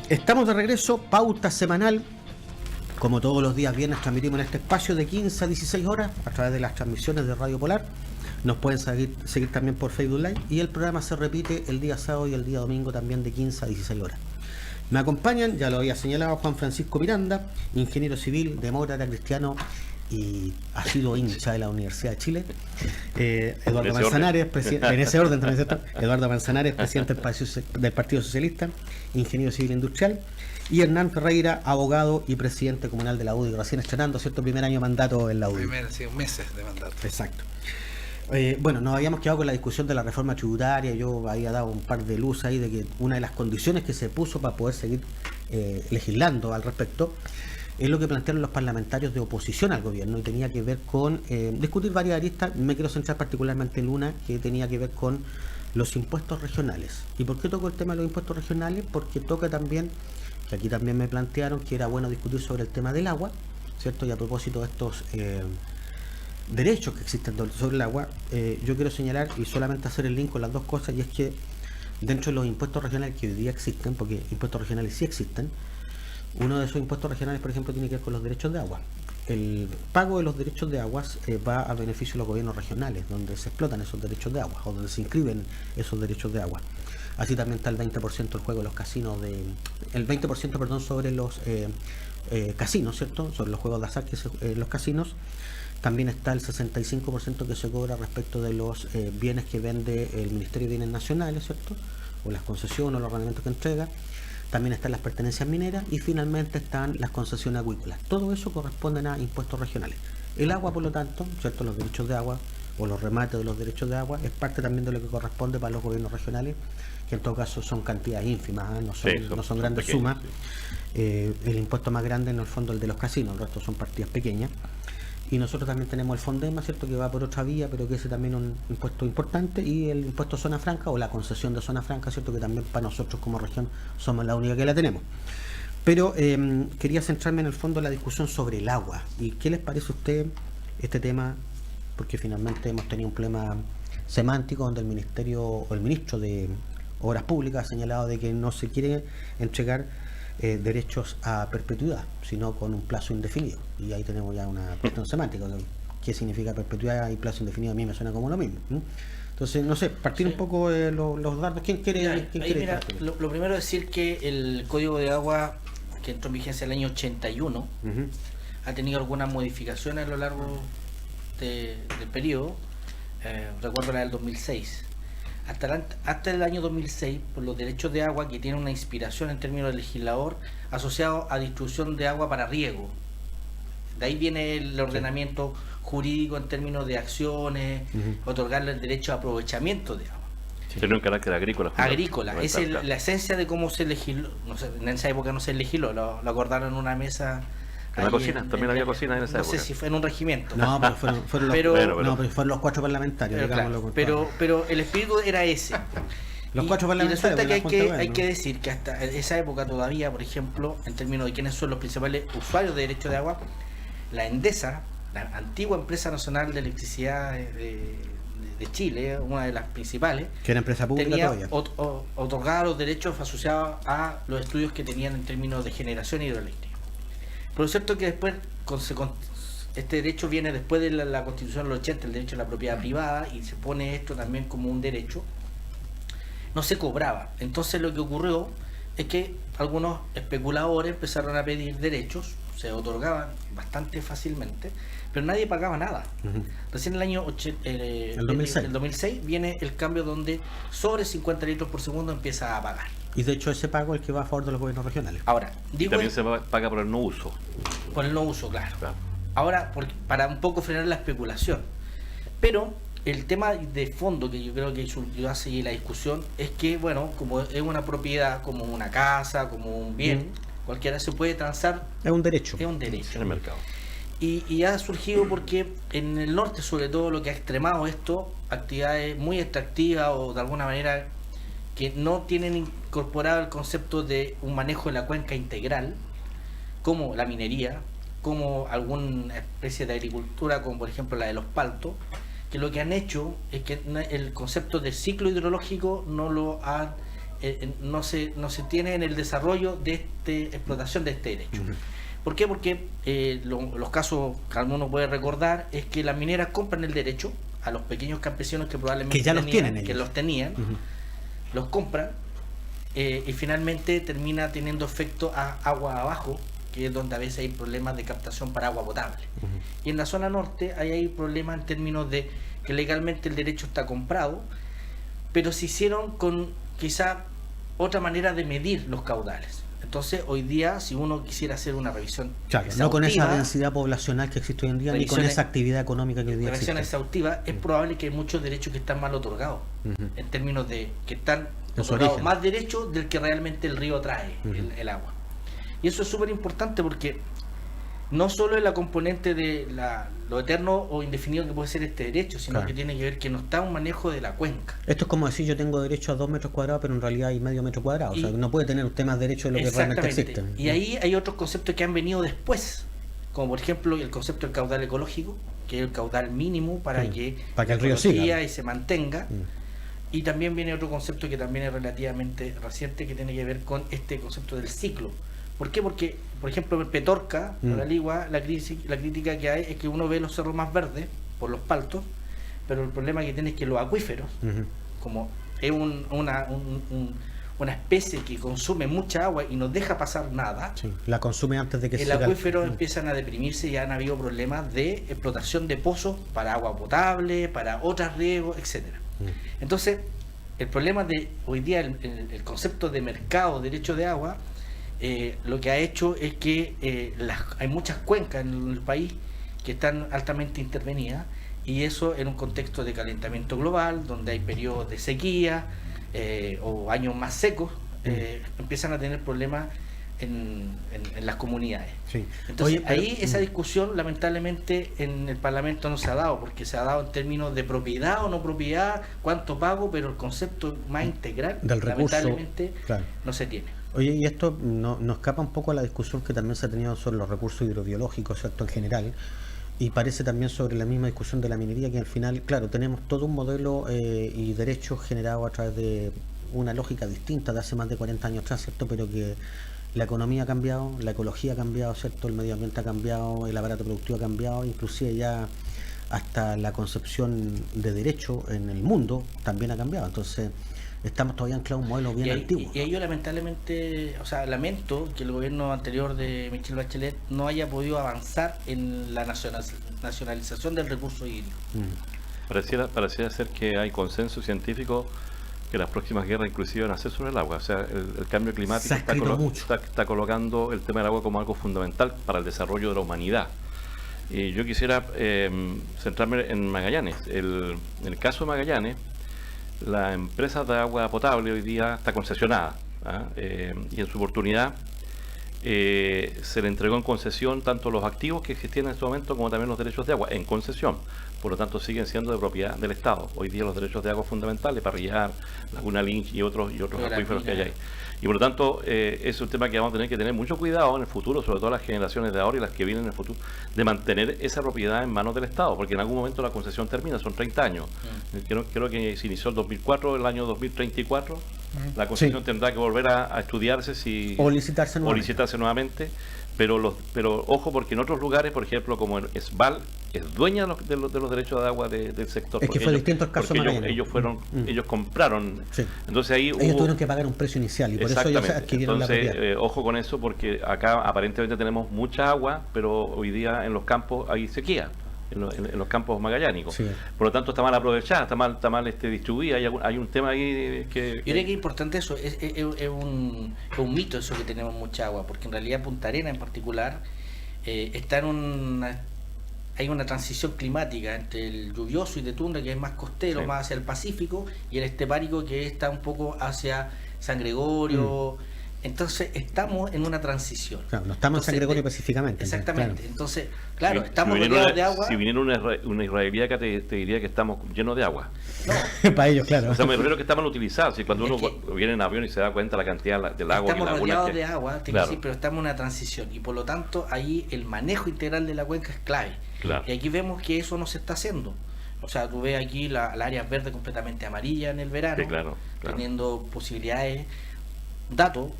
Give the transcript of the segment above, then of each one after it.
Estamos de regreso, pauta semanal. Como todos los días viernes transmitimos en este espacio de 15 a 16 horas a través de las transmisiones de Radio Polar. Nos pueden seguir también por Facebook Live y el programa se repite el día sábado y el día domingo también de 15 a 16 horas. Me acompañan, ya lo había señalado, Juan Francisco Miranda, ingeniero civil, demócrata, cristiano y ha sido hincha de la Universidad de Chile. Eduardo Manzanares, en ese orden también, ¿cierto? Eduardo Manzanares, presidente del Partido Socialista, ingeniero civil industrial, y Hernán Ferreira, abogado y presidente comunal de la UDI, recién estrenando, ¿cierto? Primer año de mandato en la UDI. Sí, meses de mandato. Exacto. Bueno, nos habíamos quedado con la discusión de la reforma tributaria. Yo había dado un par de luz ahí de que una de las condiciones que se puso para poder seguir legislando al respecto es lo que plantearon los parlamentarios de oposición al gobierno y tenía que ver con discutir varias aristas. Me quiero centrar particularmente en una que tenía que ver con los impuestos regionales. ¿Y por qué toco el tema de los impuestos regionales? Porque toca también, que aquí también me plantearon que era bueno discutir sobre el tema del agua, ¿cierto? Y a propósito de estos derechos que existen sobre el agua, yo quiero señalar y solamente hacer el link con las dos cosas, y es que dentro de los impuestos regionales que hoy día existen, porque impuestos regionales sí existen, uno de esos impuestos regionales, por ejemplo, tiene que ver con los derechos de agua. El pago de los derechos de aguas va a beneficio de los gobiernos regionales, donde se explotan esos derechos de agua, o donde se inscriben esos derechos de agua. Así también está el 20% del juego de los casinos, el 20%, perdón, sobre los casinos, ¿cierto? Sobre los juegos de azar, los casinos. También está el 65% que se cobra respecto de los bienes que vende el Ministerio de Bienes Nacionales, ¿cierto? O las concesiones o los arrendamientos que entrega. También están las pertenencias mineras y finalmente están las concesiones acuícolas. Todo eso corresponden a impuestos regionales. El agua, por lo tanto, ¿cierto? Los derechos de agua o los remates de los derechos de agua es parte también de lo que corresponde para los gobiernos regionales, que en todo caso son cantidades ínfimas, ¿eh? No son grandes sumas. Sí. El impuesto más grande en el fondo el de los casinos, el resto son partidas pequeñas. Y nosotros también tenemos el Fondema, ¿cierto? Que va por otra vía, pero que ese también es un impuesto importante, y el impuesto zona franca o la concesión de zona franca, ¿cierto? Que también para nosotros como región somos la única que la tenemos. Pero quería centrarme en el fondo en la discusión sobre el agua. ¿Y qué les parece a usted este tema? Porque finalmente hemos tenido un problema semántico donde el ministerio o el ministro de Obras Públicas ha señalado de que no se quiere entregar derechos a perpetuidad, sino con un plazo indefinido. Y ahí tenemos ya una cuestión semántica. ¿Qué significa perpetuidad y plazo indefinido? A mí me suena como lo mismo. Entonces, no sé, partir un poco los datos. ¿Quién quiere? Mira, lo primero es decir que el Código de Agua, que entró en vigencia el año 81, ha tenido algunas modificaciones a lo largo del periodo. Recuerdo la del 2006. Hasta el año 2006, por los derechos de agua, que tienen una inspiración en términos del legislador asociado a distribución de agua para riego. De ahí viene el ordenamiento jurídico en términos de acciones, otorgarle el derecho a aprovechamiento de agua. Tiene un carácter agrícola. Agrícola, esa es la esencia de cómo se legisló. No sé, en esa época no se legisló, lo acordaron en una mesa. En la cocina, también había cocina en esa época. No sé si fue en un regimiento. No, pero fueron los 4 parlamentarios. Pero el espíritu era ese. Los 4 parlamentarios. Y resulta que hay que decir que hasta esa época todavía, por ejemplo, en términos de quiénes son los principales usuarios de derechos de agua, la Endesa, la antigua empresa nacional de electricidad de Chile, una de las principales, que era empresa pública tenía otorgaba los derechos asociados a los estudios que tenían en términos de generación hidroeléctrica. Pero es cierto que después este derecho viene después de la Constitución del 80, el derecho a la propiedad privada, y se pone esto también como un derecho. No se cobraba. Entonces lo que ocurrió es que algunos especuladores empezaron a pedir derechos, se otorgaban bastante fácilmente, pero nadie pagaba nada. Recién en el año el 2006 viene el cambio donde sobre 50 litros por segundo empieza a pagar. Y de hecho ese pago es el que va a favor de los gobiernos regionales. Ahora, también se paga por el no uso. Por el no uso, claro. Ahora, para un poco frenar la especulación. Pero el tema de fondo que yo creo que yo hace la discusión es que, bueno, como es una propiedad, como una casa, como un bien, cualquiera se puede transar. Es un derecho. Es un derecho. En el mercado. Y ha surgido porque en el norte, sobre todo, lo que ha extremado esto, actividades muy extractivas o de alguna manera que no tienen incorporado el concepto de un manejo de la cuenca integral, como la minería, como alguna especie de agricultura, como por ejemplo la de los paltos, que lo que han hecho es que el concepto de ciclo hidrológico no lo han no se tiene en el desarrollo de esta explotación de este derecho. ¿Por qué? Porque los casos que alguno puede recordar es que las mineras compran el derecho a los pequeños campesinos que probablemente que ya los tienen ellos. Que los tenían, los compran y finalmente termina teniendo efecto a agua abajo, que es donde a veces hay problemas de captación para agua potable. Y en la zona norte hay problemas en términos de que legalmente el derecho está comprado, pero se hicieron con quizá otra manera de medir los caudales. Entonces, hoy día, si uno quisiera hacer una revisión no con esa densidad poblacional que existe hoy en día, ni con esa actividad económica que hoy día existe. Revisión exhaustiva, es probable que hay muchos derechos que están mal otorgados, en términos de que están otorgados más derechos del que realmente el río trae, el agua. Y eso es súper importante porque no solo es la componente de lo eterno o indefinido que puede ser este derecho, sino que tiene que ver que no está un manejo de la cuenca. Esto es como decir, yo tengo derecho a 2 metros cuadrados, pero en realidad hay medio metro cuadrado. O sea, no puede tener usted más derecho de lo que realmente existe. Y ahí hay otros conceptos que han venido después, como por ejemplo el concepto del caudal ecológico, que es el caudal mínimo para que el río siga y se mantenga. Y también viene otro concepto que también es relativamente reciente, que tiene que ver con este concepto del ciclo. ¿Por qué? Porque, por ejemplo, en Petorca, por Aligua, la crítica que hay es que uno ve los cerros más verdes por los paltos, pero el problema que tiene es que los acuíferos, como es una especie que consume mucha agua y no deja pasar nada, la consume antes de que el acuífero empiezan a deprimirse y han habido problemas de explotación de pozos para agua potable, para otros riegos, etcétera. Entonces, el problema de hoy día, el concepto de mercado, derecho de agua, lo que ha hecho es que hay muchas cuencas en el país que están altamente intervenidas, y eso en un contexto de calentamiento global, donde hay periodos de sequía o años más secos, empiezan a tener problemas en las comunidades. Entonces, esa discusión lamentablemente en el Parlamento no se ha dado, porque se ha dado en términos de propiedad o no propiedad, cuánto pago, pero el concepto más integral del recurso, lamentablemente no se tiene. Oye, y esto nos escapa un poco a la discusión que también se ha tenido sobre los recursos hidrobiológicos, ¿cierto?, en general, y parece también sobre la misma discusión de la minería, que al final, claro, tenemos todo un modelo y derechos generados a través de una lógica distinta de hace más de 40 años atrás, ¿cierto?, pero que la economía ha cambiado, la ecología ha cambiado, ¿cierto?, el medio ambiente ha cambiado, el aparato productivo ha cambiado, inclusive ya hasta la concepción de derecho en el mundo también ha cambiado. Entonces, estamos todavía anclados un modelo bien antiguo. Y yo lamentablemente, lamento que el gobierno anterior de Michelle Bachelet no haya podido avanzar en la nacionalización del recurso hídrico. Pareciera ser que hay consenso científico que las próximas guerras inclusive van a ser sobre el agua. O sea, el cambio climático está colocando el tema del agua como algo fundamental para el desarrollo de la humanidad. Y yo quisiera centrarme en Magallanes. En el caso de Magallanes, la empresa de agua potable hoy día está concesionada, y en su oportunidad se le entregó en concesión tanto los activos que existían en este momento como también los derechos de agua en concesión. Por lo tanto, siguen siendo de propiedad del Estado. Hoy día los derechos de agua fundamentales, Parrillar, Laguna Lynch y otros acuíferos que hay ahí. Y por lo tanto, es un tema que vamos a tener que tener mucho cuidado en el futuro, sobre todo las generaciones de ahora y las que vienen en el futuro, de mantener esa propiedad en manos del Estado, porque en algún momento la concesión termina, son 30 años. Creo que se inició el 2004, el año 2034, la concesión tendrá que volver a estudiarse o licitarse nuevamente. Pero ojo, porque en otros lugares, por ejemplo, como Esval, es dueña de los derechos de agua del sector. Es que fue distinto el caso de ellos compraron. Entonces ahí ellos tuvieron que pagar un precio inicial y por eso ellos adquirieron la propiedad. Ojo con eso, porque acá aparentemente tenemos mucha agua, pero hoy día en los campos hay sequía. En los campos magallánicos. Por lo tanto está mal aprovechada, está mal distribuida. Hay un tema ahí que... Yo creo que es importante eso, es un mito eso que tenemos mucha agua, porque en realidad Punta Arenas en particular está hay una transición climática entre el lluvioso y de tundra, que es más costero, más hacia el Pacífico, y el estepárico, que está un poco hacia San Gregorio. Entonces estamos en una transición. Claro, no estamos en San Gregorio específicamente. Exactamente. Claro. Entonces, claro, estamos rodeados de agua. Si viniera una israelí acá, te diría que estamos llenos de agua. No. Para ellos, claro. O sea, me refiero que está mal utilizado. Si cuando uno viene en avión y se da cuenta la cantidad del agua y laguna rodeados de agua, pero estamos en una transición. Y por lo tanto, ahí el manejo integral de la cuenca es clave. Claro. Y aquí vemos que eso no se está haciendo. O sea, tú ves aquí la área verde completamente amarilla en el verano, Sí, claro. teniendo posibilidades. Dato,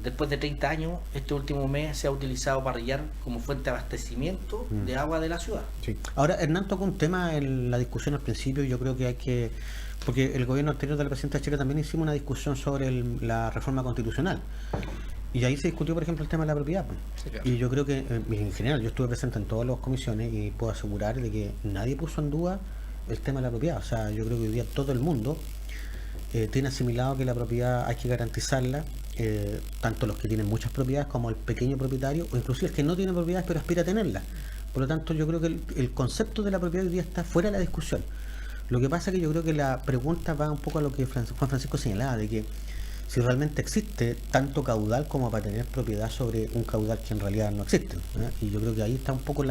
después de 30 años, este último mes se ha utilizado para irrigar como fuente de abastecimiento de agua de la ciudad. Sí. Ahora, Hernán tocó un tema en la discusión al principio, yo creo que hay que... Porque el gobierno anterior de la presidenta Checa también hicimos una discusión sobre la reforma constitucional. Y ahí se discutió, por ejemplo, el tema de la propiedad. Sí, claro. Y yo creo que, en general, yo estuve presente en todas las comisiones y puedo asegurar de que nadie puso en duda el tema de la propiedad. O sea, yo creo que hoy día todo el mundo tiene asimilado que la propiedad hay que garantizarla, tanto los que tienen muchas propiedades como el pequeño propietario, o inclusive el que no tiene propiedades pero aspira a tenerla. Por lo tanto, yo creo que el concepto de la propiedad hoy día está fuera de la discusión. Lo que pasa es que yo creo que la pregunta va un poco a lo que Juan Francisco señalaba, de que si realmente existe tanto caudal como para tener propiedad sobre un caudal que en realidad no existe, ¿eh? Y yo creo que ahí está un poco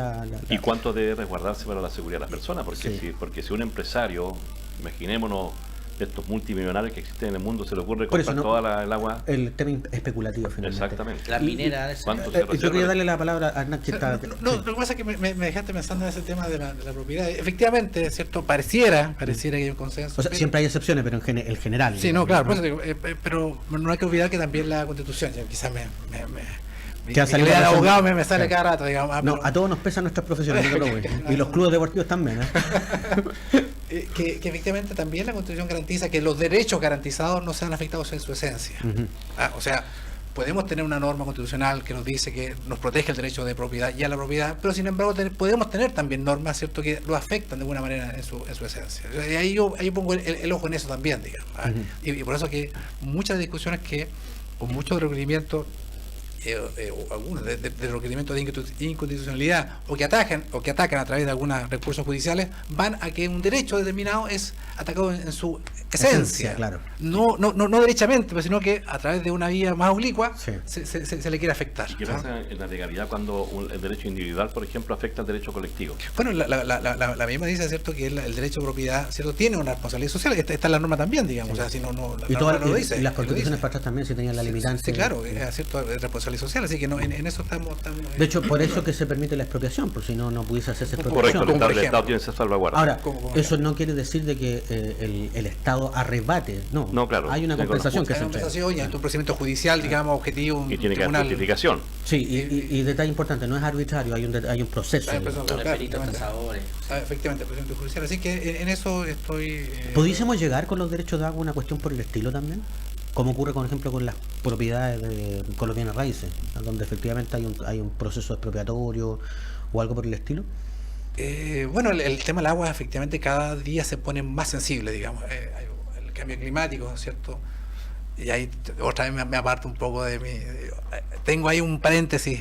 ¿Y cuánto debe resguardarse para la seguridad de las personas? Porque, sí. porque si un empresario, imaginémonos estos multimillonarios que existen en el mundo, se le ocurre Por eso, comprar no, toda el agua. El tema especulativo, finalmente. Exactamente. La minera... ¿Cuánto se Yo reserva? quería darle la palabra a Hernán, que está... No, lo que pasa es que me dejaste pensando en ese tema de la propiedad. Efectivamente, ¿cierto? Pareciera que hay un consenso. O sea, siempre hay excepciones, pero el general. Sí, no, claro, por eso digo, pero no hay que olvidar que también la Constitución, quizás Que ha salido el la razón. abogado me sale Claro. cada rato, digamos. No, a todos nos pesan nuestras profesiones, no te preocupes. Y los clubes deportivos también, ¿eh? que efectivamente también la Constitución garantiza que los derechos garantizados no sean afectados en su esencia. Ujú. O sea, podemos tener una norma constitucional que nos dice que nos protege el derecho de propiedad y a la propiedad, pero sin embargo podemos tener también normas, ¿cierto?, que lo afectan de alguna manera en su esencia. O sea, y ahí yo pongo el ojo en eso también, digamos. Ujú. Y por eso que muchas discusiones que, con muchos requerimientos, o algunos de requerimientos de inconstitucionalidad o que atacan a través de algunos recursos judiciales, van a que un derecho determinado es atacado en su esencia, Claro. no derechamente, pero sino que a través de una vía más oblicua Sí. se le quiere afectar. ¿Y qué pasa en la legalidad cuando el derecho individual, por ejemplo, afecta al derecho colectivo? Bueno, la misma dice, ¿cierto?, que el derecho de propiedad, ¿cierto?, tiene una responsabilidad social, que está en la norma también, digamos. Sí. O sea, si no Y, la todas, norma lo dice. y las lo constituciones dice. para atrás también, si tenían la limitante. Sí, claro, es cierto, es responsabilidad social, así que no, en eso estamos De hecho, por eso que se permite la expropiación, porque si no, no pudiese hacerse Correcto, expropiación. el Estado tiene esa salvaguarda. Ahora, Como eso no quiere decir de que el Estado arrebate, no. No, claro, Hay una tiene que compensación que hay se una entrega. compensación y hay un procedimiento judicial, digamos, objetivo, y tiene que haber tribunal. justificación. Sí, y detalle importante, no es arbitrario, hay un proceso. Hay un proceso. Con el Claro, perito tasadores. Efectivamente, procedimiento judicial. Así que en eso estoy... ¿Pudiésemos llegar con los derechos de agua a una cuestión por el estilo también? Como ocurre, por ejemplo, con las propiedades con los bienes raíces, donde efectivamente hay un proceso expropiatorio o algo por el estilo. Bueno, el tema del agua efectivamente cada día se pone más sensible, digamos. Hay el cambio climático, ¿cierto? Y ahí otra vez me aparto un poco de mi... tengo ahí un paréntesis,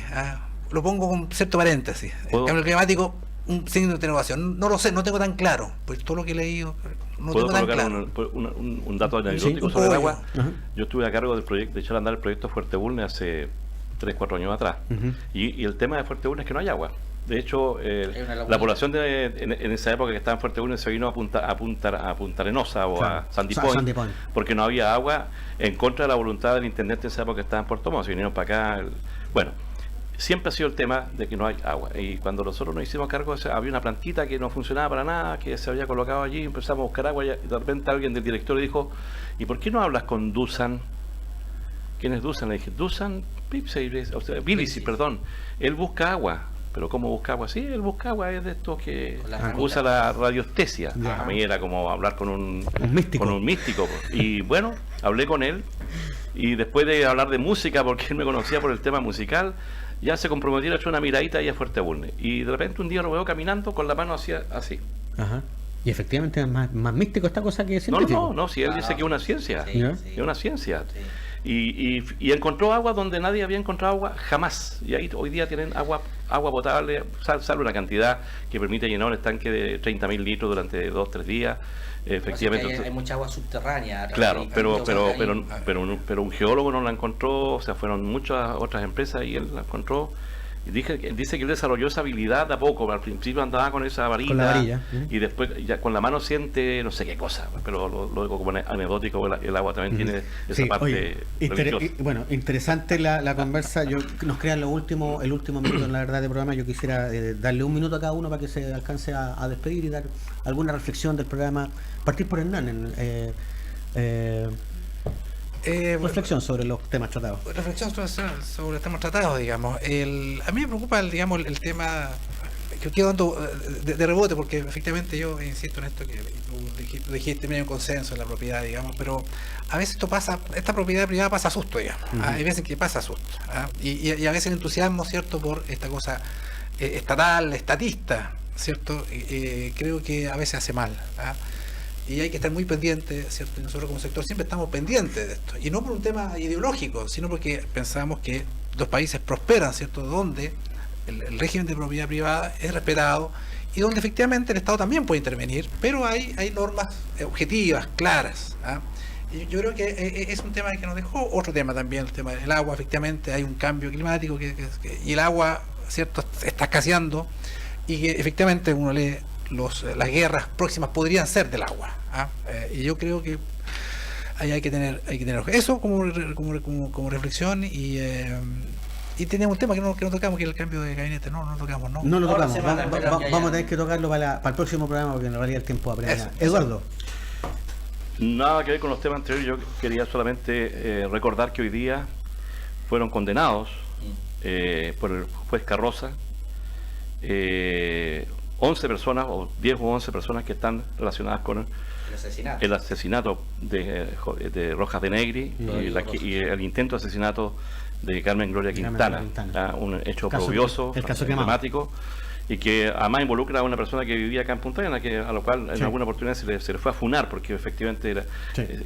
lo pongo con cierto paréntesis. ¿Puedo? El cambio climático, un signo de atenuación. No lo sé, no tengo tan claro, pues todo lo que he leído no ¿Puedo tengo tan colocar claro. un dato anecdótico un sobre el pollo. agua? Ajá. Yo estuve a cargo del proyecto de echar a andar el proyecto Fuerte Bulnes hace 3-4 años atrás. Ujú. Y el tema de Fuerte Bulnes es que no hay agua. De hecho, una laguna. la población en esa época que estaba en Fuerte Bulnes se vino a Punta Arenosa o Claro. a Sandy Sandy Point, Point. porque no había agua, en contra de la voluntad del intendente en esa época que estaba en Puerto Montt. Se vinieron para acá. Bueno, siempre ha sido el tema de que no hay agua. Y cuando nosotros nos hicimos cargo, había una plantita que no funcionaba para nada, que se había colocado allí, empezamos a buscar agua y de repente alguien del directorio dijo, ¿y por qué no hablas con Dusan? ¿Quién es Dusan? Le dije, Dusan Bilici, perdón. Él busca agua. ¿Pero cómo busca agua? Sí, él busca agua, es de estos que Con la usa la radiestesia. Ya. A mí era como hablar con un místico. Con un místico. Y bueno, hablé con él y después de hablar de música, porque él me conocía por el tema musical, ya se comprometió a echar una miradita ahí a Fuerte Bulnes. Y de repente un día lo veo caminando con la mano así. Ajá. Y efectivamente es más místico esta cosa que científico. No, si él dice que es una ciencia. Sí, ¿Ya? sí. Es una ciencia. Sí. Y encontró agua donde nadie había encontrado agua jamás. Y ahí hoy día tienen agua potable, sale una cantidad que permite llenar un estanque de 30.000 litros durante 2-3 días. Efectivamente. Hay mucha agua subterránea. Claro, pero ahí. un geólogo no la encontró, o sea, fueron muchas otras empresas y él la encontró. dice que él desarrolló esa habilidad de a poco. Al principio andaba con esa varita, con la varilla, y después ya con la mano siente no sé qué cosa, pero lo digo como anecdótico. El agua también tiene esa parte religiosa. Bueno, interesante la conversa. Nos queda el último minuto en la verdad del programa. Yo quisiera darle un minuto a cada uno para que se alcance a despedir y dar alguna reflexión del programa. Partir por Hernán. Reflexión sobre los temas tratados. Reflexión sobre los temas tratados, digamos. A mí me preocupa, digamos, el tema que quedo dando de rebote, porque efectivamente yo insisto en esto que tú dijiste, hay un consenso en la propiedad, digamos, pero a veces esto pasa, esta propiedad privada pasa a susto, digamos. Hay veces que pasa a susto. Y a veces el entusiasmo, ¿cierto?, por esta cosa estatal, estatista, ¿cierto? Creo que a veces hace mal. Y hay que estar muy pendientes, ¿cierto? Y nosotros como sector siempre estamos pendientes de esto. Y no por un tema ideológico, sino porque pensamos que los países prosperan, ¿cierto? Donde el régimen de propiedad privada es respetado y donde efectivamente el Estado también puede intervenir, pero hay normas objetivas, claras. Y yo creo que es un tema que nos dejó otro tema también, el tema del agua. Efectivamente hay un cambio climático y el agua, ¿cierto?, está escaseando, y que efectivamente uno lee las guerras próximas podrían ser del agua. Y yo creo que ahí hay que tener eso como reflexión. Y tenemos un tema que no tocamos, que es el cambio de gabinete. No lo tocamos. No lo tocamos. Vamos a tener que tocarlo para el próximo programa, porque en realidad el tiempo apremia. Eduardo. Nada que ver con los temas anteriores. Yo quería solamente recordar que hoy día fueron condenados por el juez Carroza 11 personas, o 10 o 11 personas que están relacionadas con el asesinato de Rojas de Negri y el intento de asesinato de Carmen Gloria Quintana. Un hecho oprobioso, dramático, y que además involucra a una persona que vivía acá en Punta Arenas, a lo cual en alguna oportunidad se le fue a funar, porque efectivamente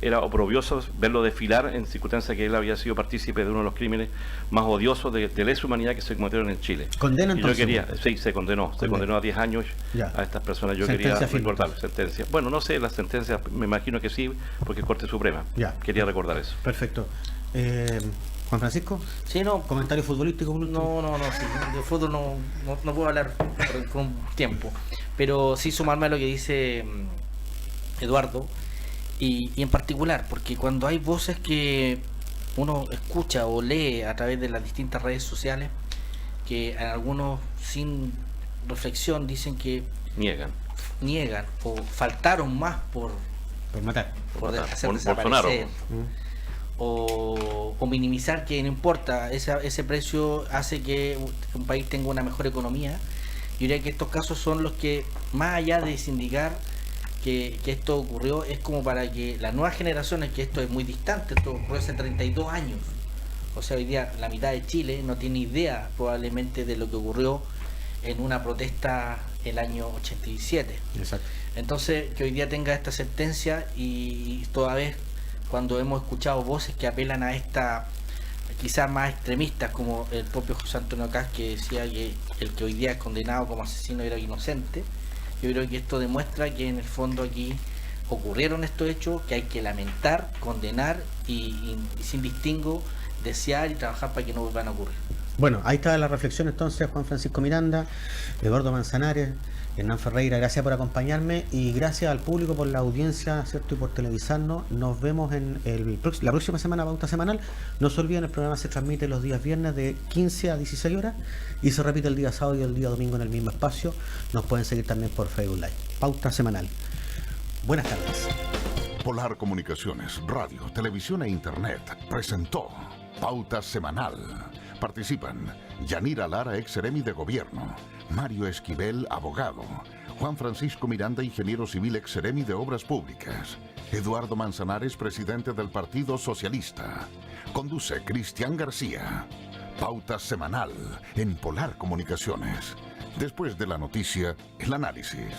era oprobioso verlo desfilar en circunstancias que él había sido partícipe de uno de los crímenes más odiosos de lesa humanidad que se cometieron en Chile. ¿Condena entonces? Yo quería, sí, se condenó a 10 años a estas personas. Yo quería recordar sentencia. Bueno, no sé, las sentencias me imagino que sí, porque es Corte Suprema. Quería recordar eso. Perfecto. Juan Francisco, sí, no, comentario futbolístico. No, sí, de fútbol no puedo hablar por un tiempo, pero sí sumarme a lo que dice Eduardo, y en particular porque cuando hay voces que uno escucha o lee a través de las distintas redes sociales, que algunos sin reflexión dicen que niegan o faltaron más por matar, por hacer desaparecer, o minimizar, que no importa, ese precio hace que un país tenga una mejor economía. Yo diría que estos casos son los que, más allá de sindicar que esto ocurrió, es como para que las nuevas generaciones, que esto es muy distante, esto ocurrió hace 32 años, o sea, hoy día la mitad de Chile no tiene idea probablemente de lo que ocurrió en una protesta el año 87. Exacto. Entonces, que hoy día tenga esta sentencia, y toda vez cuando hemos escuchado voces que apelan a esta, quizás más extremistas, como el propio José Antonio Caz, que decía que el que hoy día es condenado como asesino era inocente, yo creo que esto demuestra que en el fondo aquí ocurrieron estos hechos que hay que lamentar, condenar y sin distingo desear y trabajar para que no vuelvan a ocurrir. Bueno, ahí está la reflexión entonces. Juan Francisco Miranda, Eduardo Manzanares, Hernán Ferreira, gracias por acompañarme, y gracias al público por la audiencia, ¿cierto?, y por televisarnos. Nos vemos en la próxima semana, Pauta Semanal. No se olviden, el programa se transmite los días viernes de 15 a 16 horas y se repite el día sábado y el día domingo en el mismo espacio. Nos pueden seguir también por Facebook Live. Pauta Semanal. Buenas tardes. Polar Comunicaciones, radio, televisión e internet presentó Pauta Semanal. Participan Yanira Lara, ex seremi de Gobierno; Mario Esquivel, abogado; Juan Francisco Miranda, ingeniero civil, ex seremi de Obras Públicas; Eduardo Manzanares, presidente del Partido Socialista. Conduce Cristian García. Pauta Semanal en Polar Comunicaciones. Después de la noticia, el análisis.